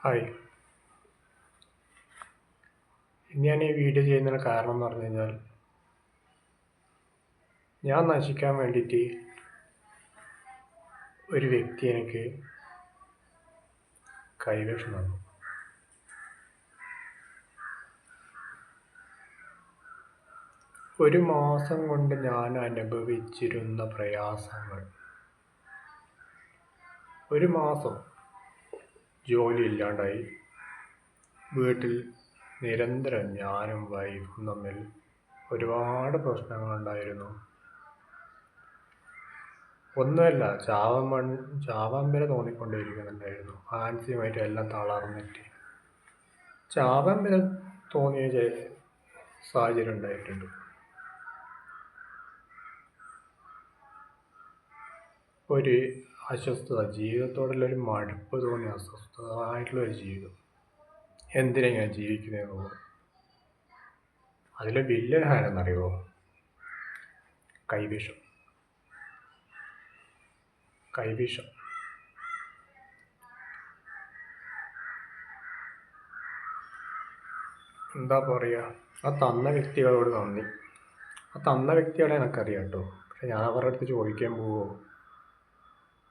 Hi. ഞാൻ ഈ video ചെയ്യുന്നതിന് കാരണം എന്ന് പറഞ്ഞു കഴിഞ്ഞാൽ ഞാൻ നശിക്കാൻ വേണ്ടിയിട്ട് ഒരു വ്യക്തി എനിക്ക് കൈവേഷം തന്നു. ഒരു മാസം കൊണ്ട് ഞാൻ അനുഭവിച്ചിരുന്ന പ്രയാസങ്ങൾ, ഒരു മാസം ജോലി ഇല്ലാണ്ടായി. വീട്ടിൽ നിരന്തരം ഞാനും വൈഫും തമ്മിൽ ഒരുപാട് പ്രശ്നങ്ങളുണ്ടായിരുന്നു. ഒന്നുമല്ല, ചാവാൻ വരെ തോന്നിക്കൊണ്ടിരിക്കുന്നുണ്ടായിരുന്നു. മാനസികമായിട്ട് എല്ലാം തളർന്നിട്ട് ചാവാൻ വരെ തോന്നിയ സാഹചര്യം ഉണ്ടായിട്ടുണ്ട്. ഒരു അസ്വസ്ഥത, ജീവിതത്തോടുള്ളൊരു മടുപ്പ് തോന്നിയ അസ്വസ്ഥമായിട്ടുള്ളൊരു ജീവിതം. എന്തിനാ ഇങ്ങനെ ജീവിക്കുന്നതെന്ന് തോന്നും. അതിലെ വില്ലൻ ആരെന്നറിയുമോ? കൈവിഷം. എന്താ പറയുക, ആ തന്ന വ്യക്തികളോട് നന്ദി. ആ തന്ന വ്യക്തികളെ എനിക്കറിയാം കേട്ടോ. പക്ഷെ ഞാൻ അവരുടെ അടുത്ത് ചോദിക്കാൻ പോവോ,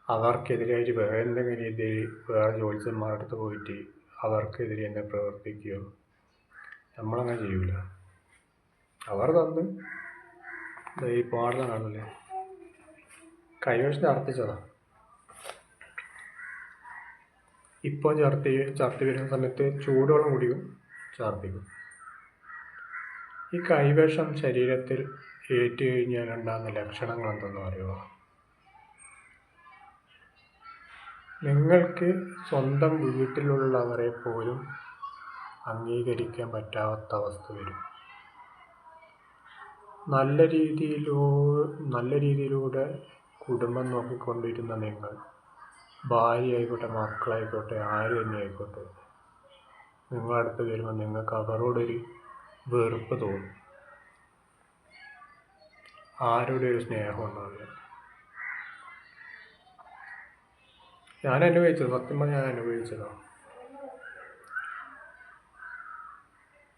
അവർക്കെതിരായിട്ട് വേറെ എന്തെങ്കിലും രീതിയിൽ വേറെ ജോത്സ്യന്മാരുടെ അടുത്ത് പോയിട്ട് അവർക്കെതിരെ എന്നെ പ്രവർത്തിക്കുകയോ? നമ്മളങ്ങനെ ചെയ്യൂല. അവർ തന്ന് ഈ പാടുന്ന കാണില്ലേ, കൈവശം ചർത്തിച്ചതാ. ഇപ്പോൾ ചർത്തി വരുന്ന സമയത്ത് ചൂടുവെള്ളം കുടിക്കും, ഛർദ്ദിക്കും. ഈ കൈവിഷം ശരീരത്തിൽ ഏറ്റു കഴിഞ്ഞാൽ ഉണ്ടാകുന്ന ലക്ഷണങ്ങൾ എന്തെന്ന് അറിയുമോ? നിങ്ങൾക്ക് സ്വന്തം വീട്ടിലുള്ളവരെ പോലും അംഗീകരിക്കാൻ പറ്റാത്ത അവസ്ഥ വരും. നല്ല രീതിയിലൂടെ കുടുംബം നോക്കിക്കൊണ്ടിരുന്ന നിങ്ങൾ, ഭാര്യ ആയിക്കോട്ടെ, മക്കളായിക്കോട്ടെ, ആര് തന്നെ ആയിക്കോട്ടെ, നിങ്ങളടുത്ത് വരുമ്പോൾ നിങ്ങൾക്ക് അവരോടൊരു വെറുപ്പ് തോന്നും. ആരുടെ ഒരു സ്നേഹം ഉണ്ടാവില്ല. ഞാൻ അനുഭവിച്ചത്, സത്യം പറഞ്ഞാൽ ഞാൻ അനുഭവിച്ചതാണ്.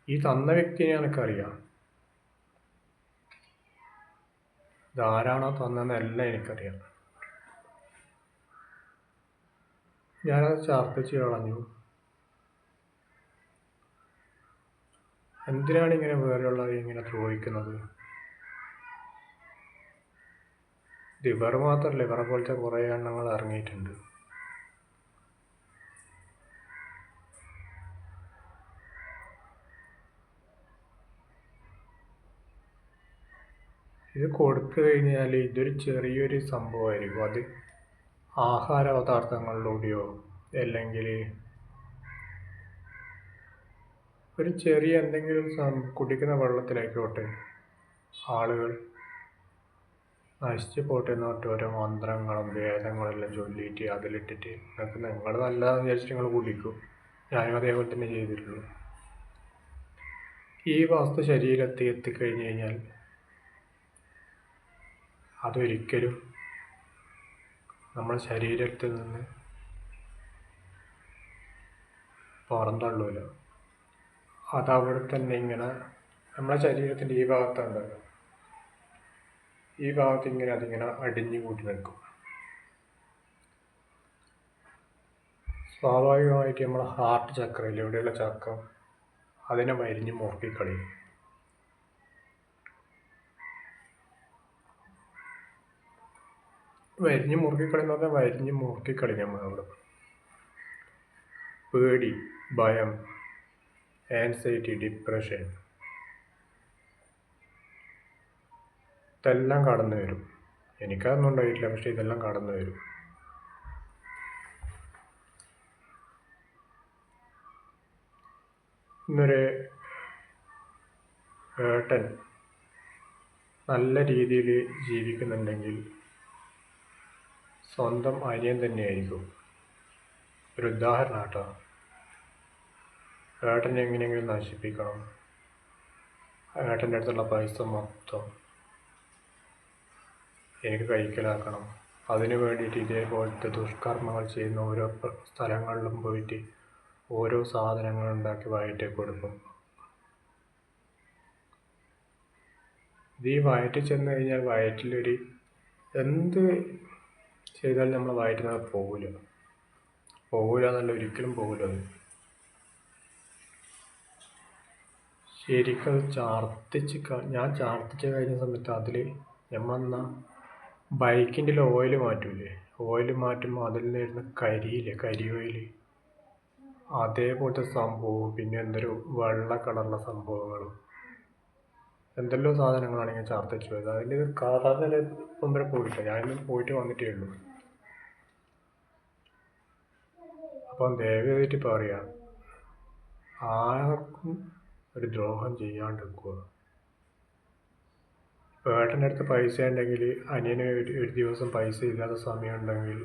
ഈ തന്ന വ്യക്തിയെ എനിക്കറിയാം. ഇതാരാണോ തന്നതെന്നെല്ലാം എനിക്കറിയാം. ഞാനത് ഛർദ്ദിച്ച് കളഞ്ഞു. എന്തിനാണ് ഇങ്ങനെ വേറെയുള്ളവരെ ഇങ്ങനെ ദ്രോഹിക്കുന്നത്? ഇത് ഇവർ മാത്രമല്ല, ഇവരെ പോലത്തെ കുറേ എണ്ണങ്ങൾ ഇറങ്ങിയിട്ടുണ്ട്. ഇത് കൊടുത്തു കഴിഞ്ഞാൽ ഇതൊരു ചെറിയൊരു സംഭവമായിരിക്കും. അത് ആഹാര പദാർത്ഥങ്ങളിലൂടെയോ അല്ലെങ്കിൽ ഒരു ചെറിയ എന്തെങ്കിലും കുടിക്കുന്ന വെള്ളത്തിലായിക്കോട്ടെ, ആളുകൾ നശിച്ചു പോട്ടെ എന്ന് പറഞ്ഞിട്ട് ഓരോ മന്ത്രങ്ങളും വേദങ്ങളും എല്ലാം ചൊല്ലിയിട്ട് അതിലിട്ടിട്ട് നിങ്ങൾ നല്ലതാണെന്ന് വിചാരിച്ചിട്ട് നിങ്ങൾ കുടിക്കും. ഞാനും അതേപോലെ തന്നെ ചെയ്തിട്ടുള്ളൂ. ഈ വസ്തു ശരീരത്തിൽ എത്തിക്കഴിഞ്ഞ് കഴിഞ്ഞാൽ അതൊരിക്കലും നമ്മുടെ ശരീരത്തിൽ നിന്ന് പുറന്തള്ളൂല. അതവിടെ തന്നെ ഇങ്ങനെ നമ്മുടെ ശരീരത്തിൻ്റെ ഈ ഭാഗത്തുണ്ടല്ലോ, ഈ ഭാഗത്ത് ഇങ്ങനെ അതിങ്ങനെ അടിഞ്ഞു കൂട്ടി നിൽക്കും. സ്വാഭാവികമായിട്ട് നമ്മുടെ ഹാർട്ട് ചക്രയിൽ എവിടെയുള്ള ചക്രം അതിനെ വരിഞ്ഞ് മുറുക്കിക്കളയും. വരിഞ്ഞ് മുറുക്കിക്കളയും നമ്മളവിടെ. പേടി, ഭയം, ആൻസൈറ്റി, ഡിപ്രഷൻ ഇതെല്ലാം കടന്നു വരും. എനിക്കതൊന്നും ഉണ്ടായിട്ടില്ല, പക്ഷെ ഇതെല്ലാം കടന്നു വരും. ഇന്നൊരു ഏട്ടൻ നല്ല രീതിയിൽ ജീവിക്കുന്നുണ്ടെങ്കിൽ സ്വന്തം അനിയൻ തന്നെയായിരിക്കും. ഒരു ഉദാഹരണം കേട്ടോ. ഏട്ടനെ എങ്ങനെയെങ്കിലും നശിപ്പിക്കണം, ഏട്ടൻ്റെ അടുത്തുള്ള പൈസ മൊത്തം എനിക്ക് കൈക്കലാക്കണം, അതിനു വേണ്ടിയിട്ട് ഇതേപോലത്തെ ദുഷ്കർമ്മങ്ങൾ ചെയ്യുന്ന ഓരോ സ്ഥലങ്ങളിലും പോയിട്ട് ഓരോ സാധനങ്ങൾ ഉണ്ടാക്കി വയറ്റിൽ കൊടുക്കും. ഇത് ഈ വയറ്റിൽ ചെന്ന് കഴിഞ്ഞാൽ വയറ്റിലൊരു എന്ത് ചെയ്താലും നമ്മളെ വയറ്റിൽ നിന്ന് പോകില്ല എന്നല്ല, ഒരിക്കലും പോകില്ല. അത് ശരിക്കും ഞാൻ ഛർദ്ദിച്ച് കഴിഞ്ഞ സമയത്ത് അതിൽ നമ്മളെന്നാ ബൈക്കിൻ്റെ ഓയിൽ മാറ്റൂലേ, ഓയിൽ മാറ്റുമ്പോൾ അതിൽ നിന്ന് വരുന്ന കരി ഓയിൽ, അതേപോലത്തെ സംഭവവും പിന്നെ എന്തൊരു വെള്ള കളറുള്ള സംഭവങ്ങളും എന്തെല്ലോ സാധനങ്ങളാണ് ഞാൻ ഛർദ്ദിച്ചു പോയത്. അതിൻ്റെ കഥ ഇപ്പം വരെ പോയിട്ടില്ല, ഞാനിന്ന് പോയിട്ട് വന്നിട്ടേ ഉള്ളൂ. അപ്പം ദയവായിട്ട് പറയാം, ആർക്കും ഒരു ദ്രോഹം ചെയ്യാണ്ടിരിക്കുക. ഇപ്പോൾ ഏട്ടൻ്റെ അടുത്ത് പൈസ ഉണ്ടെങ്കിൽ, അനിയന് ഒരു ദിവസം പൈസ ഇല്ലാത്ത സമയം ഉണ്ടെങ്കിൽ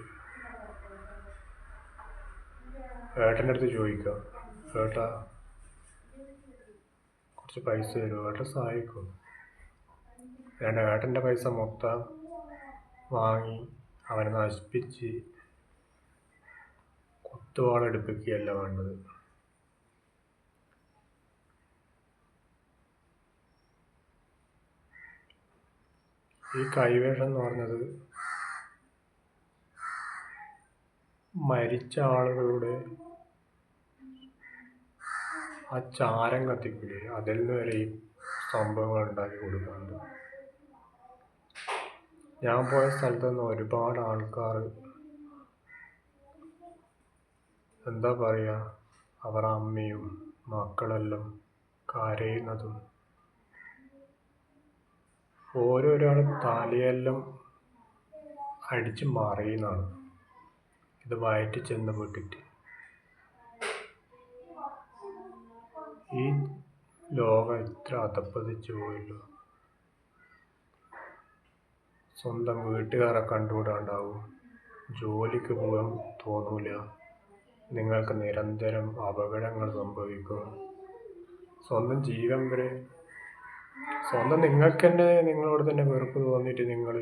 ഏട്ടൻ്റെ അടുത്ത് ചോദിക്കുക, ഏട്ടാ കുറച്ച് പൈസ തരുമോ, ഏട്ടൻ സഹായിക്കും. അല്ലാണ്ട് ഏട്ടൻ്റെ പൈസ മൊത്തം വാങ്ങി അവനെ നശിപ്പിച്ച് കുത്തുവാളെടുപ്പിക്കുകയല്ല വേണ്ടത്. ഈ കൈവേഷം എന്ന് പറഞ്ഞത് മരിച്ച ആളുകളുടെ ആ ചാരം കത്തിക്കൂലേ, അതിൽ നിന്ന് വരെ ഈ സംഭവങ്ങൾ ഉണ്ടാക്കി കൊടുക്കുന്നുണ്ട്. ഞാൻ പോയ സ്ഥലത്ത് നിന്ന് ഒരുപാട് ആൾക്കാർ എന്താ പറയുക, അവർ അമ്മയും മക്കളെല്ലാം കരയുന്നതും ഓരോരാൾ തലയെല്ലാം അടിച്ച് മറിയുന്നതാണ് ഇത് വയറ്റിൽ ചെന്ന് പെട്ടിട്ട്. ഈ ലോകം ഇത്ര അധപ്പതിച്ചു പോയല്ലോ. സ്വന്തം വീട്ടുകാരെ കണ്ടുകൂടാണ്ടാവും, ജോലിക്ക് പോകാൻ തോന്നൂല, നിങ്ങൾക്ക് നിരന്തരം അപകടങ്ങൾ സംഭവിക്കും, സ്വന്തം ജീവൻ വരെ, നിങ്ങൾക്ക് തന്നെ നിങ്ങളോട് തന്നെ വെറുപ്പ് തോന്നിയിട്ട് നിങ്ങൾ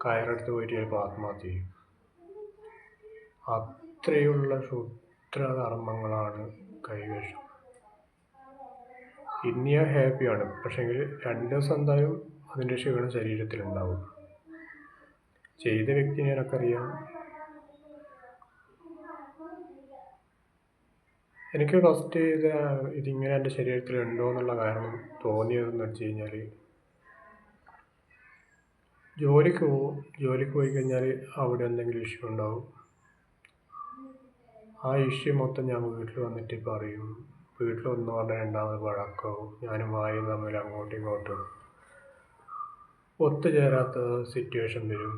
കയറെടുത്ത് പോയിട്ട് ചിലപ്പോൾ ആത്മഹത്യ ചെയ്യും. അത്രയുള്ള ക്ഷുദ്രകർമ്മങ്ങളാണ് കൈവേഷം. ഇന്ന് ഞാൻ ഹാപ്പിയാണ്, പക്ഷേങ്കിൽ 2 ദിവസം എന്തായാലും അതിൻ്റെ ക്ഷീണം ശരീരത്തിലുണ്ടാവും. ചെയ്ത വ്യക്തിനെ എനിക്കറിയാം. എനിക്ക് ഫസ്റ്റ് ഇതിങ്ങനെ എൻ്റെ ശരീരത്തിലുണ്ടോ എന്നുള്ള കാരണം തോന്നിയതെന്ന് വെച്ച് കഴിഞ്ഞാൽ, ജോലിക്ക് പോയി കഴിഞ്ഞാൽ അവിടെ എന്തെങ്കിലും ഇഷ്യൂ ഉണ്ടാവും. ആ ഇഷ്യൂ മൊത്തം ഞാൻ വീട്ടിൽ വന്നിട്ട് പറയും. വീട്ടിൽ ഒന്ന് പറഞ്ഞാൽ രണ്ടാമത് വഴക്കാവും. ഞാനും വായും തമ്മിൽ അങ്ങോട്ടും ഇങ്ങോട്ടും ഒത്തുചേരാത്ത സിറ്റുവേഷൻ വരും.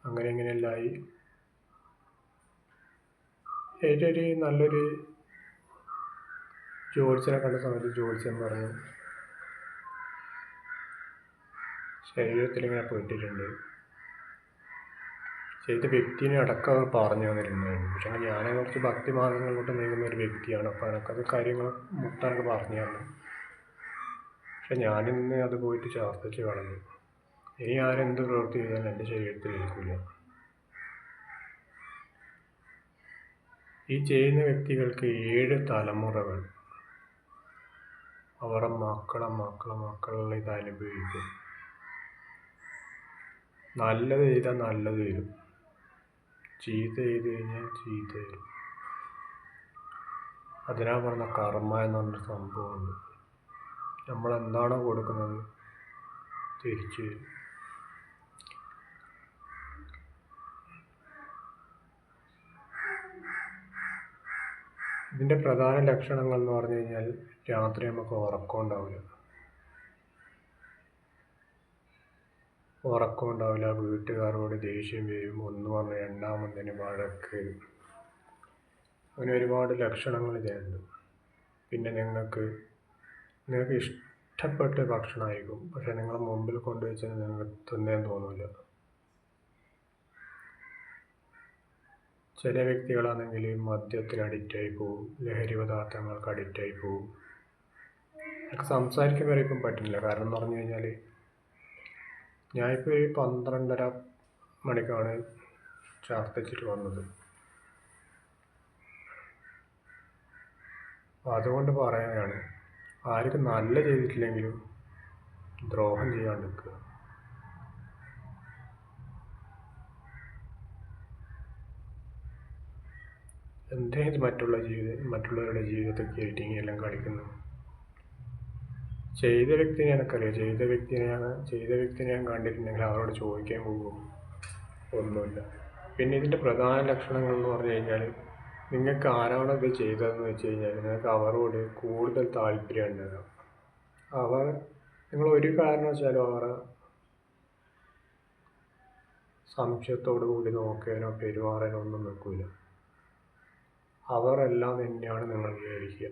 അങ്ങനെയെല്ലാമായി ഏറ്റവും നല്ലൊരു ജ്യോത്സ്യനെ കണ്ട സമയത്ത് ജ്യോത്സ്യൻ പറഞ്ഞു, ശരീരത്തിലിങ്ങനെ പെട്ടിട്ടുണ്ട്. ചെയ്ത വ്യക്തിനെ അടക്കം അവർ പറഞ്ഞു തന്നിട്ടുണ്ടായിരുന്നു. പക്ഷേ ഞാനെ കുറച്ച് ഭക്തി മാർഗങ്ങളിലോട്ട് നീങ്ങുന്ന ഒരു വ്യക്തിയാണ്. അപ്പോൾ എനിക്കത് കാര്യങ്ങൾ മൊത്തം എനിക്ക് പറഞ്ഞു തന്നു. പക്ഷെ ഞാനിന്ന് അത് പോയിട്ട് ഛർദ്ദിച്ച് കളഞ്ഞു. ഇനി ആരെന്ത് പ്രവൃത്തി ചെയ്താലും എൻ്റെ ശരീരത്തിൽ ഇരിക്കില്ല. ഈ ചെയ്യുന്ന വ്യക്തികൾക്ക് 7 തലമുറകൾ അവരുടെ മക്കളെല്ലാം ഇത് അനുഭവിക്കും. നല്ലത് ചെയ്താൽ നല്ലത് വരും, ചീത്ത ചെയ്ത് കഴിഞ്ഞാൽ ചീത്ത വരും. അതിനാ പറഞ്ഞ കർമ്മ എന്ന് പറഞ്ഞൊരു സംഭവമുണ്ട്. നമ്മളെന്താണോ കൊടുക്കുന്നത് തിരിച്ചു വരും. ഇതിൻ്റെ പ്രധാന ലക്ഷണങ്ങൾ എന്ന് പറഞ്ഞു കഴിഞ്ഞാൽ, രാത്രി നമുക്ക് ഉറക്കം ഉണ്ടാവില്ല, വീട്ടുകാരോട് ദേഷ്യം വരും, ഒന്ന് പറഞ്ഞ് രണ്ടാമതിന് വഴക്ക്, അങ്ങനെ ഒരുപാട് ലക്ഷണങ്ങൾ ഇതിനുണ്ട്. പിന്നെ നിങ്ങൾക്ക് ഇഷ്ടപ്പെട്ട ഭക്ഷണമായിരിക്കും, പക്ഷെ നിങ്ങളെ മുമ്പിൽ കൊണ്ടുവച്ചാൽ നിങ്ങൾക്ക് തിന്നാൻ തോന്നില്ല. ചില വ്യക്തികളാണെങ്കിൽ മദ്യത്തിന് അഡിക്റ്റായി പോവും, ലഹരി പദാർത്ഥങ്ങൾക്ക് അഡിക്റ്റായി പോവും. എനിക്ക് സംസാരിക്കാൻ വരെ ഇപ്പം പറ്റുന്നില്ല. കാരണം എന്ന് പറഞ്ഞു കഴിഞ്ഞാൽ, ഞാനിപ്പോൾ 12:30 മണിക്കാണ് ഛർദ്ദിച്ചിട്ട് വന്നത്. അതുകൊണ്ട് പറയുകയാണ്, ആർക്കും നല്ല ചെയ്തിട്ടില്ലെങ്കിലും ദ്രോഹം ചെയ്യാണ്ടിരിക്കുക. എന്തെങ്കിലും മറ്റുള്ളവരുടെ ജീവിതത്തെ കയറ്റി എല്ലാം കളിക്കുന്നു. ചെയ്ത വ്യക്തിനെ എനിക്കറിയാം. ചെയ്ത വ്യക്തിനെ ഞാൻ കണ്ടിട്ടുണ്ടെങ്കിൽ അവരോട് ചോദിക്കാൻ പോകും, ഒന്നുമില്ല. പിന്നെ ഇതിൻ്റെ പ്രധാന ലക്ഷണങ്ങൾ എന്ന് പറഞ്ഞു കഴിഞ്ഞാൽ, നിങ്ങൾക്ക് ആരാണോ ഇത് ചെയ്തതെന്ന് വെച്ച് കഴിഞ്ഞാൽ നിങ്ങൾക്ക് അവരോട് കൂടുതൽ താല്പര്യം ഉണ്ടാകും. നിങ്ങൾ ഒരു കാരണവശാലും അവരെ സംശയത്തോടു കൂടി നോക്കാനോ പെരുമാറാനോ ഒന്നും നിൽക്കില്ല. അവരെല്ലാം തന്നെയാണ് നിങ്ങൾ വിചാരിക്കുക.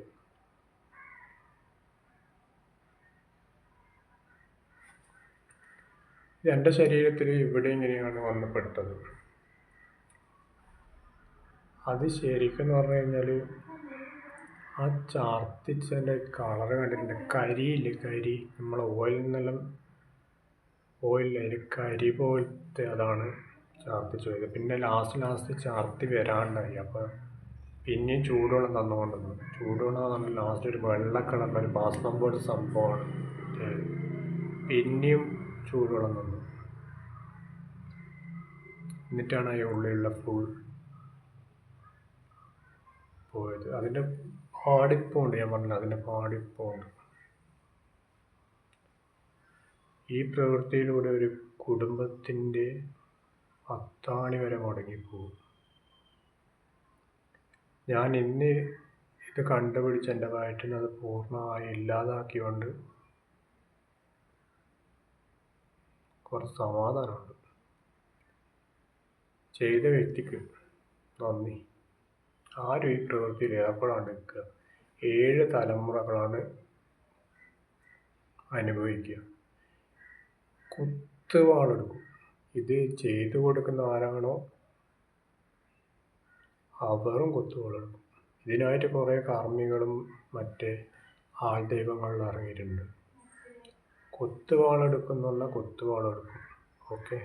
എൻ്റെ ശരീരത്തിൽ ഇവിടെ ഇങ്ങനെയാണ് വന്ന് പെട്ടത്. അത് ശരിക്കും പറഞ്ഞു കഴിഞ്ഞാൽ ആ ചാർത്തിച്ചതിൻ്റെ കളറ് കണ്ടിട്ടുണ്ട്. കരിയില്ലേ, കരി, നമ്മൾ ഓയിലിൽ അതിൽ കരി പോലത്തെ അതാണ് ചാർത്തിച്ച് പോയത്. പിന്നെ ലാസ്റ്റ് ചാർത്തി വരാണ്ടായി. അപ്പോൾ പിന്നെയും ചൂടുവെള്ളം തന്നുകൊണ്ടിരുന്നു. ചൂടുവെള്ളം തന്നെ ലാസ്റ്റ് ഒരു വെള്ള കളറിൻ്റെ ഒരു ബാഷ്പം പോലെ സംഭവമാണ്. പിന്നെയും ചൂടുവെള്ളം തന്നു. എന്നിട്ടാണ് ആ ഉള്ളിലുള്ള ഫുൾ പോയത്. അതിൻ്റെ പാടിപ്പുണ്ട്. ഞാൻ പറഞ്ഞില്ല, അതിൻ്റെ പാടിപ്പുണ്ട്. ഈ പ്രവൃത്തിയിലൂടെ ഒരു കുടുംബത്തിൻ്റെ അത്താണി വരെ മുടങ്ങിപ്പോകും. ഞാൻ ഇന്ന് ഇത് കണ്ടുപിടിച്ച് എൻ്റെ വയറ്റിൽ നിന്ന് അത് പൂർണ്ണമായി ഇല്ലാതാക്കിക്കൊണ്ട് കുറച്ച് സമാധാനമുണ്ട്. ചെയ്ത വ്യക്തിക്ക് നന്ദി. ആരും ഈ പ്രവൃത്തിയിൽ ഏർപ്പെടാണ്ട് നിൽക്കുക. 7 തലമുറകളാണ് അനുഭവിക്കുക. കുത്തുവാളെടുക്കും. ഇത് ചെയ്തു കൊടുക്കുന്ന ആരാണോ അവരും കുത്തുവാളെടുക്കും. ഇതിനായിട്ട് കുറേ കാർമ്മികളും മറ്റ് ആൾ ദൈവങ്ങളിൽ ഇറങ്ങിയിട്ടുണ്ട്. കുത്തുവാളെടുക്കുന്നുള്ള കുത്തുവാളെടുക്കും. ഓക്കെ.